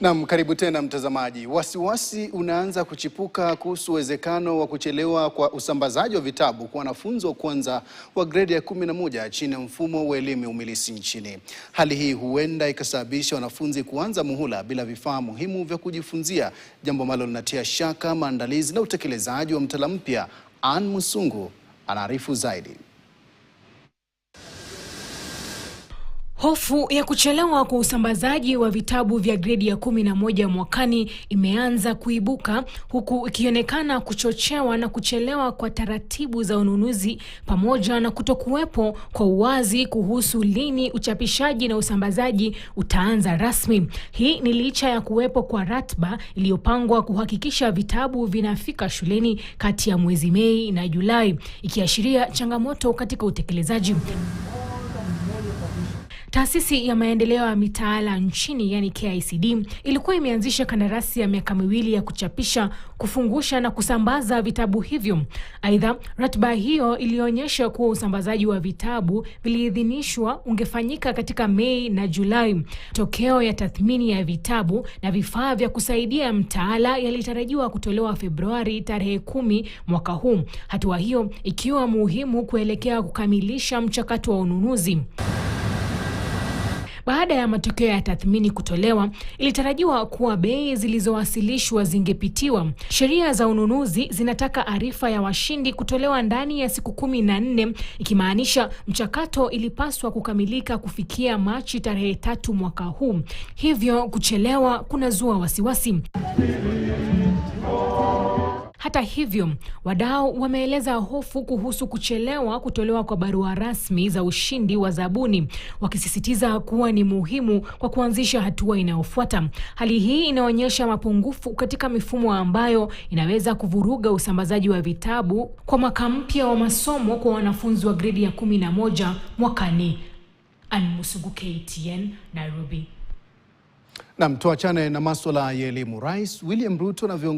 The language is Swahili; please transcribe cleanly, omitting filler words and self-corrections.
Naam, karibu tena mtazamaji. Wasiwasi unaanza kuchipuka kuhusu uwezekano wa kuchelewa kwa usambazaji wa vitabu kwa wanafunzi wa kwanza wa gredi ya 11 chini ya mfumo wa elimu ya umilisi nchini. Hali hii huenda ikasababisha wanafunzi kuanza muhula bila vifaa muhimu vya kujifunzia, jambo ambalo linatia shaka maandalizi na utekelezaji wa mtaala mpya. Ann Musungu anaarifu zaidi. Hofu ya kuchelewa kwa usambazaji wa vitabu vya gredi ya 11 mwakani imeanza kuibuka, huku ikionekana kuchochewa na kuchelewa kwa taratibu za ununuzi pamoja na kutokuwepo kwa uwazi kuhusu lini uchapishaji na usambazaji utaanza rasmi. Hii ni licha ya kuwepo kwa ratiba iliyopangwa kuhakikisha vitabu vinafika shuleni kati ya mwezi Mei na Julai, ikiashiria changamoto katika utekelezaji. Taasisi ya maendeleo ya mitaala nchini yani KICD ilikuwa imeanzisha kandarasi ya miaka miwili ya kuchapisha, kufungusha na kusambaza vitabu hivyo. Aidha, ratiba hiyo ilionyesha kuwa usambazaji wa vitabu viliidhinishwa ungefanyika katika Mei na Julai. Tokeo ya tathmini ya vitabu na vifaa vya kusaidia mtaala yalitarajiwa kutolewa Februari tarehe 10 mwaka huu. Hatua hiyo ikiwa muhimu kuelekea kukamilisha mchakato wa ununuzi. Baada ya matokeo ya tathmini kutolewa, ilitarajiwa kuwa bei zilizowasilishwa zingepitiwa. Sheria za ununuzi zinataka arifa ya washindi kutolewa ndani ya siku 14, ikimaanisha mchakato ilipaswa kukamilika kufikia Machi tarehe 3 mwaka huu. Hivyo kuchelewa kunazua wasiwasi. Hata hivyo, wadau wameeleza hofu kuhusu kuchelewa kutolewa kwa barua rasmi za ushindi wa zabuni, wakisisitiza kuwa ni muhimu kwa kuanzisha hatua inayofuata. Hali hii inaonyesha mapungufu katika mifumo ambayo inaweza kuvuruga usambazaji wa vitabu kwa mwaka mpya wa masomo kwa wanafunzi wa gredi ya 11 mwakani. Ann Musungu, KTN, Nairobi. Naam, tuachane na masuala ya elimu. Rais William Ruto na